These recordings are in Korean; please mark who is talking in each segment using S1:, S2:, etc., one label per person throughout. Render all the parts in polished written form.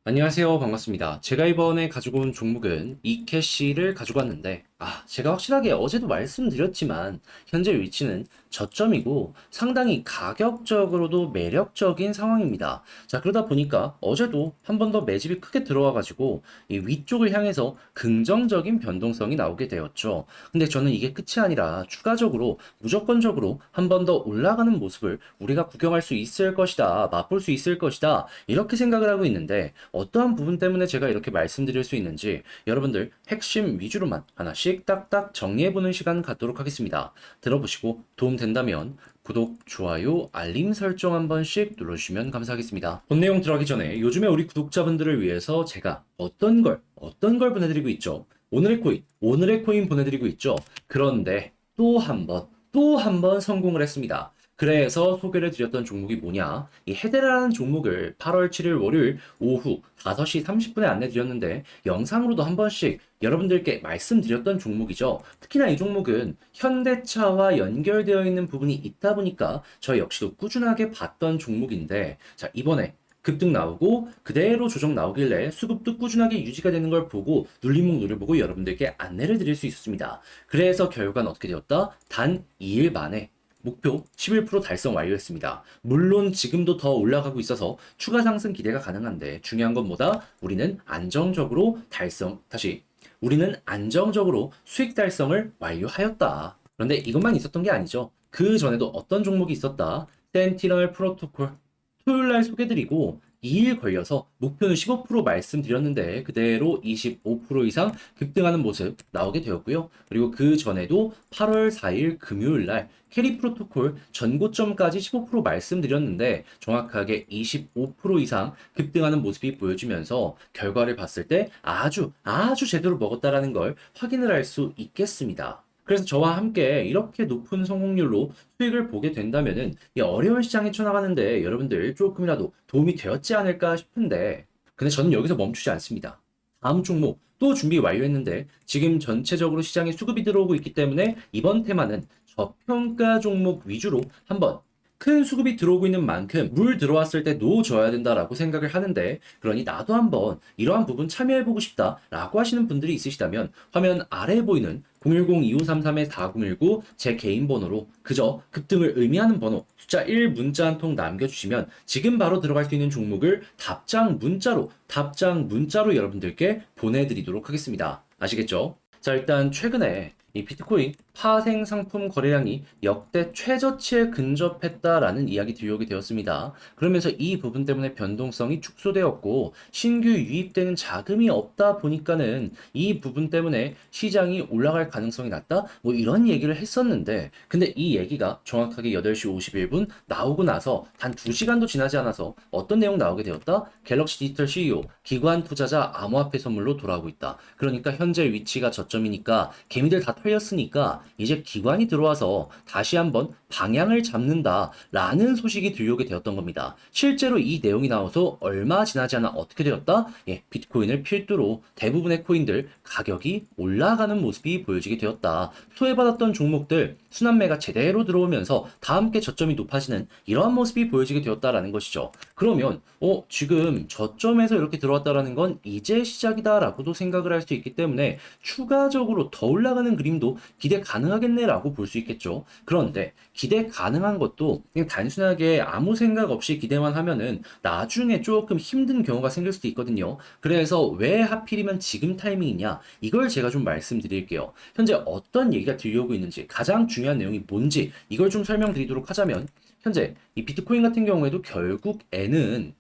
S1: 안녕하세요. 반갑습니다. 제가 이번에 가지고 온 종목은 이캐시를 가지고 왔는데, 제가 확실하게 어제도 말씀드렸지만, 현재 위치는 저점이고 상당히 가격적으로도 매력적인 상황입니다. 자, 그러다 보니까 어제도 한 번 더 매집이 크게 들어와가지고, 이 위쪽을 향해서 긍정적인 변동성이 나오게 되었죠. 근데 저는 이게 끝이 아니라 추가적으로 무조건적으로 한 번 더 올라가는 모습을 우리가 구경할 수 있을 것이다, 맛볼 수 있을 것이다, 이렇게 생각을 하고 있는데, 어떠한 부분 때문에 제가 이렇게 말씀드릴 수 있는지 여러분들 핵심 위주로만 하나씩 딱딱 정리해보는 시간 갖도록 하겠습니다. 들어보시고 도움된다면 구독, 좋아요, 알림 설정 한 번씩 눌러주시면 감사하겠습니다. 본 내용 들어가기 전에 요즘에 우리 구독자분들을 위해서 제가 어떤 걸 보내드리고 있죠? 오늘의 코인 보내드리고 있죠? 그런데 또 한 번 성공을 했습니다. 그래서 소개를 드렸던 종목이 뭐냐? 이 헤데라는 종목을 8월 7일 월요일 오후 5시 30분에 안내드렸는데 영상으로도 한 번씩 여러분들께 말씀드렸던 종목이죠. 특히나 이 종목은 현대차와 연결되어 있는 부분이 있다 보니까 저 역시도 꾸준하게 봤던 종목인데 자, 이번에 급등 나오고 그대로 조정 나오길래 수급도 꾸준하게 유지가 되는 걸 보고 눌림목 노려보고 여러분들께 안내를 드릴 수 있었습니다. 그래서 결과는 어떻게 되었다? 단 2일 만에 목표 11% 달성 완료했습니다. 물론 지금도 더 올라가고 있어서 추가 상승 기대가 가능한데 중요한 건 뭐다? 우리는 안정적으로 수익 달성을 완료하였다. 그런데 이것만 있었던 게 아니죠. 그 전에도 어떤 종목이 있었다? 센티널 프로토콜 토요일 날 소개드리고 2일 걸려서 목표는 15% 말씀드렸는데 그대로 25% 이상 급등하는 모습 나오게 되었고요. 그리고 그 전에도 8월 4일 금요일 날 캐리 프로토콜 전고점까지 15% 말씀드렸는데 정확하게 25% 이상 급등하는 모습이 보여지면서 결과를 봤을 때 아주 제대로 먹었다라는 걸 확인을 할 수 있겠습니다. 그래서 저와 함께 이렇게 높은 성공률로 수익을 보게 된다면은 이 어려운 시장에 쳐나가는데 여러분들 조금이라도 도움이 되었지 않을까 싶은데 근데 저는 여기서 멈추지 않습니다. 다음 종목 또 준비 완료했는데 지금 전체적으로 시장에 수급이 들어오고 있기 때문에 이번 테마는 저평가 종목 위주로 한번 큰 수급이 들어오고 있는 만큼 물 들어왔을 때 놓아줘야 된다라고 생각을 하는데 그러니 나도 한번 이러한 부분 참여해보고 싶다라고 하시는 분들이 있으시다면 화면 아래에 보이는 010-2533-4019 제 개인 번호로 그저 급등을 의미하는 번호 숫자 1 문자 한 통 남겨주시면 지금 바로 들어갈 수 있는 종목을 답장 문자로 여러분들께 보내드리도록 하겠습니다. 아시겠죠? 자, 일단 최근에 이 비트코인 파생 상품 거래량이 역대 최저치에 근접했다라는 이야기 들려오게 되었습니다. 그러면서 이 부분 때문에 변동성이 축소되었고 신규 유입되는 자금이 없다 보니까는 이 부분 때문에 시장이 올라갈 가능성이 낮다? 뭐 이런 얘기를 했었는데 근데 이 얘기가 정확하게 8시 51분 나오고 나서 단 2시간도 지나지 않아서 어떤 내용 나오게 되었다? 갤럭시 디지털 CEO 기관 투자자 암호화폐 선물로 돌아오고 있다. 그러니까 현재 위치가 저점이니까 개미들 다 털렸으니까 이제 기관이 들어와서 다시 한번 방향을 잡는다라는 소식이 들려오게 되었던 겁니다. 실제로 이 내용이 나와서 얼마 지나지 않아 어떻게 되었다? 비트코인을 필두로 대부분의 코인들 가격이 올라가는 모습이 보여지게 되었다. 소외받았던 종목들 순환매가 제대로 들어오면서 다 함께 저점이 높아지는 이러한 모습이 보여지게 되었다라는 것이죠. 그러면 지금 저점에서 이렇게 들어왔다라는 건 이제 시작이다라고도 생각을 할 수 있기 때문에 추가적으로 더 올라가는 그림도 기대 가능하겠네라고 볼 수 있겠죠. 그런데 기대 가능한 것도 그냥 단순하게 아무 생각 없이 기대만 하면은 나중에 조금 힘든 경우가 생길 수도 있거든요. 그래서 왜 하필이면 지금 타이밍이냐? 이걸 제가 좀 말씀드릴게요. 현재 어떤 얘기가 들려오고 있는지 가장 중요한 내용이 뭔지 이걸 좀 설명드리도록 하자면 현재 이 비트코인 같은 경우에도 결국에는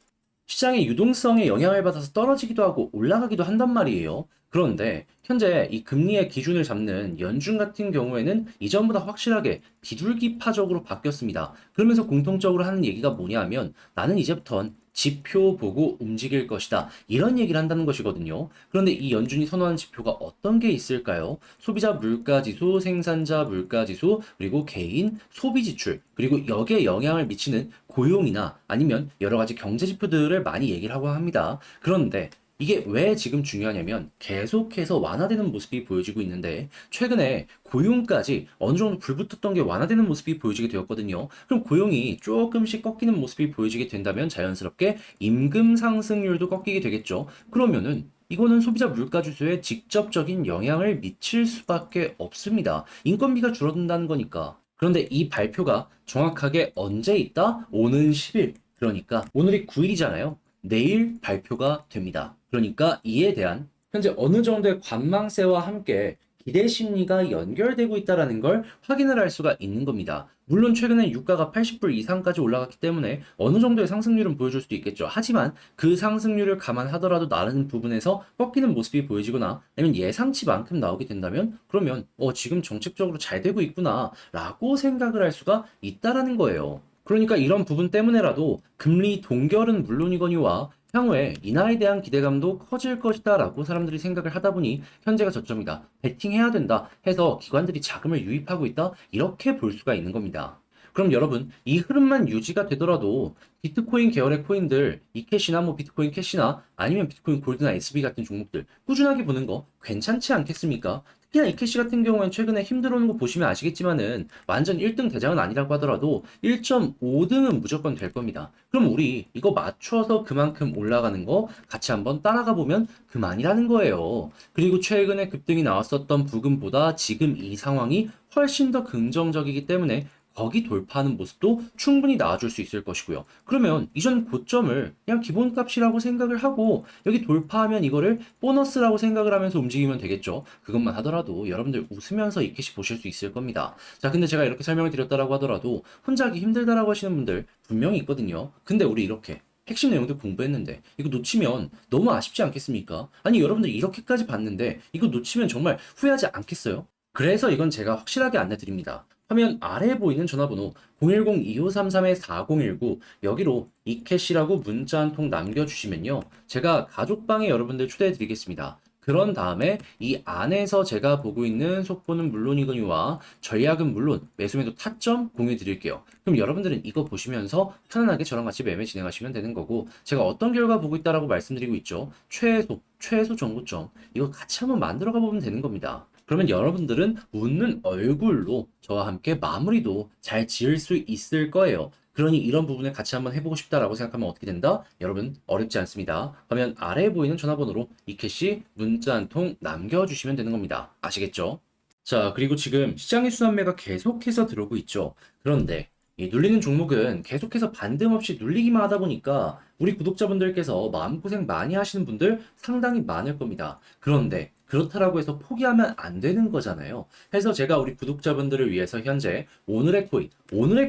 S1: 시장의 유동성에 영향을 받아서 떨어지기도 하고 올라가기도 한단 말이에요. 그런데 현재 이 금리의 기준을 잡는 연준 같은 경우에는 이전보다 확실하게 비둘기파적으로 바뀌었습니다. 그러면서 공통적으로 하는 얘기가 뭐냐면 나는 이제부턴 지표 보고 움직일 것이다. 이런 얘기를 한다는 것이거든요. 그런데 이 연준이 선호하는 지표가 어떤 게 있을까요? 소비자 물가지수, 생산자 물가지수, 그리고 개인 소비 지출, 그리고 여기에 영향을 미치는 고용이나 아니면 여러 가지 경제 지표들을 많이 얘기를 하고 합니다. 그런데 이게 왜 지금 중요하냐면 계속해서 완화되는 모습이 보여지고 있는데 최근에 고용까지 어느 정도 불붙었던 게 완화되는 모습이 보여지게 되었거든요. 그럼 고용이 조금씩 꺾이는 모습이 보여지게 된다면 자연스럽게 임금 상승률도 꺾이게 되겠죠. 그러면은 이거는 소비자 물가 지수에 직접적인 영향을 미칠 수밖에 없습니다. 인건비가 줄어든다는 거니까. 그런데 이 발표가 정확하게 언제 있다? 오는 10일. 그러니까 오늘이 9일이잖아요. 내일 발표가 됩니다. 그러니까 이에 대한 현재 어느 정도의 관망세와 함께 기대 심리가 연결되고 있다는 걸 확인을 할 수가 있는 겁니다. 물론 최근에 유가가 80불 이상까지 올라갔기 때문에 어느 정도의 상승률은 보여줄 수도 있겠죠. 하지만 그 상승률을 감안하더라도 다른 부분에서 꺾이는 모습이 보여지거나 아니면 예상치만큼 나오게 된다면 그러면 지금 정책적으로 잘 되고 있구나 라고 생각을 할 수가 있다라는 거예요. 그러니까 이런 부분 때문에라도 금리 동결은 물론이거니와 향후에 인하에 대한 기대감도 커질 것이다 라고 사람들이 생각을 하다 보니 현재가 저점이다. 베팅해야 된다 해서 기관들이 자금을 유입하고 있다. 이렇게 볼 수가 있는 겁니다. 그럼 여러분, 이 흐름만 유지가 되더라도 비트코인 계열의 코인들, 이캐시나 뭐 비트코인 캐시나 아니면 비트코인 골드나 SB 같은 종목들 꾸준하게 보는 거 괜찮지 않겠습니까? 특히나 이캐시 같은 경우엔 최근에 힘들어오는 거 보시면 아시겠지만은 완전 1등 대장은 아니라고 하더라도 1.5등은 무조건 될 겁니다. 그럼 우리 이거 맞춰서 그만큼 올라가는 거 같이 한번 따라가 보면 그만이라는 거예요. 그리고 최근에 급등이 나왔었던 부근보다 지금 이 상황이 훨씬 더 긍정적이기 때문에 거기 돌파하는 모습도 충분히 나와줄 수 있을 것이고요. 그러면 이전 고점을 그냥 기본값이라고 생각을 하고 여기 돌파하면 이거를 보너스라고 생각을 하면서 움직이면 되겠죠. 그것만 하더라도 여러분들 웃으면서 이 캐시 보실 수 있을 겁니다. 자, 근데 제가 이렇게 설명을 드렸다라고 하더라도 혼자 하기 힘들다라고 하시는 분들 분명히 있거든요. 근데 우리 이렇게 핵심 내용들 공부했는데 이거 놓치면 너무 아쉽지 않겠습니까? 아니 여러분들 이렇게까지 봤는데 이거 놓치면 정말 후회하지 않겠어요? 그래서 이건 제가 확실하게 안내드립니다. 화면 아래에 보이는 전화번호 010-2533-4019 여기로 이캐시라고 문자 한 통 남겨주시면요. 제가 가족방에 여러분들 초대해드리겠습니다. 그런 다음에 이 안에서 제가 보고 있는 속보는 물론이거니와 전략은 물론 매수매도 타점 공유해 드릴게요. 그럼 여러분들은 이거 보시면서 편안하게 저랑 같이 매매 진행하시면 되는 거고 제가 어떤 결과 보고 있다라고 말씀드리고 있죠. 최소 정고점 이거 같이 한번 만들어가 보면 되는 겁니다. 그러면 여러분들은 웃는 얼굴로 저와 함께 마무리도 잘 지을 수 있을 거예요. 그러니 이런 부분을 같이 한번 해보고 싶다라고 생각하면 어떻게 된다? 여러분 어렵지 않습니다. 화면 아래에 보이는 전화번호로 이캐시 문자 한 통 남겨주시면 되는 겁니다. 아시겠죠? 자, 그리고 지금 시장의 순환매가 계속해서 들어오고 있죠. 그런데 이 눌리는 종목은 계속해서 반등 없이 눌리기만 하다 보니까 우리 구독자분들께서 마음고생 많이 하시는 분들 상당히 많을 겁니다. 그런데 그렇다라고 해서 포기하면 안 되는 거잖아요. 그래서 제가 우리 구독자분들을 위해서 현재 오늘의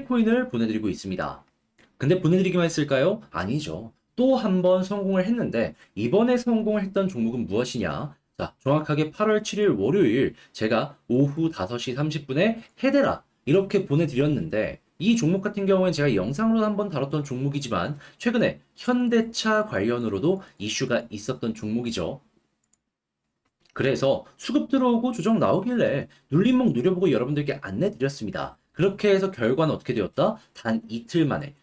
S1: 코인을 보내드리고 있습니다. 근데 보내드리기만 했을까요? 아니죠. 또 한 번 성공을 했는데 이번에 성공을 했던 종목은 무엇이냐? 자, 정확하게 8월 7일 월요일 제가 오후 5시 30분에 해대라 이렇게 보내드렸는데 이 종목 같은 경우엔 제가 영상으로 한번 다뤘던 종목이지만 최근에 현대차 관련으로도 이슈가 있었던 종목이죠. 그래서 수급 들어오고 조정 나오길래 눌림목 누려보고 여러분들께 안내 드렸습니다. 그렇게 해서 결과는 어떻게 되었다? 단 이틀 만에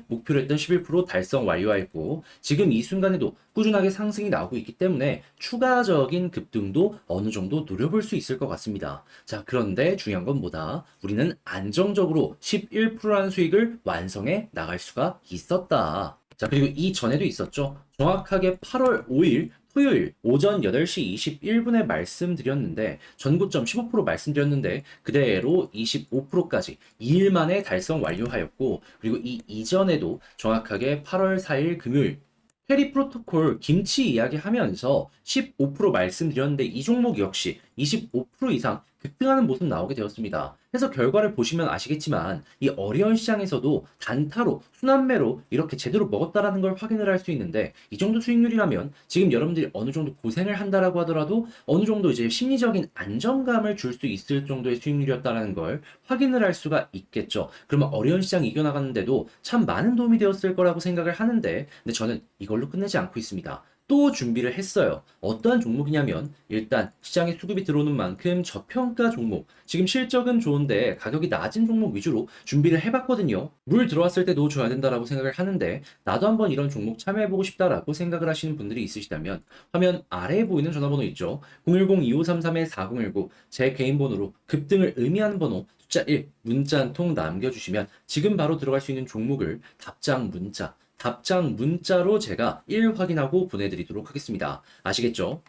S1: 목표로 했던 11% 달성 완료하였고 지금 이 순간에도 꾸준하게 상승이 나오고 있기 때문에 추가적인 급등도 어느 정도 노려볼 수 있을 것 같습니다. 자, 그런데 중요한 건 뭐다? 우리는 안정적으로 11%라는 수익을 완성해 나갈 수가 있었다. 자, 그리고 이전에도 있었죠. 정확하게 8월 5일 토요일 오전 8시 21분에 말씀드렸는데 전고점 15% 말씀드렸는데 그대로 25%까지 2일 만에 달성 완료하였고 그리고 이 이전에도 정확하게 8월 4일 금요일 페리 프로토콜 김치 이야기하면서 15% 말씀드렸는데 이 종목 역시 25% 이상 급등하는 모습 나오게 되었습니다. 그래서 결과를 보시면 아시겠지만 이 어려운 시장에서도 단타로 순환매로 이렇게 제대로 먹었다라는 걸 확인을 할 수 있는데 이 정도 수익률이라면 지금 여러분들이 어느 정도 고생을 한다라고 하더라도 어느 정도 이제 심리적인 안정감을 줄 수 있을 정도의 수익률이었다라는 걸 확인을 할 수가 있겠죠. 그러면 어려운 시장 이겨나가는데도 참 많은 도움이 되었을 거라고 생각을 하는데 근데 저는 이걸로 끝내지 않고 있습니다. 또 준비를 했어요. 어떠한 종목이냐면 일단 시장에 수급이 들어오는 만큼 저평가 종목, 지금 실적은 좋은데 가격이 낮은 종목 위주로 준비를 해봤거든요. 물 들어왔을 때 넣어줘야 된다라고 생각을 하는데 나도 한번 이런 종목 참여해보고 싶다라고 생각을 하시는 분들이 있으시다면 화면 아래에 보이는 전화번호 있죠. 010-2533-4019 제 개인 번호로 급등을 의미하는 번호 숫자 1 문자 한 통 남겨주시면 지금 바로 들어갈 수 있는 종목을 답장 문자로 제가 1 확인하고 보내드리도록 하겠습니다. 아시겠죠?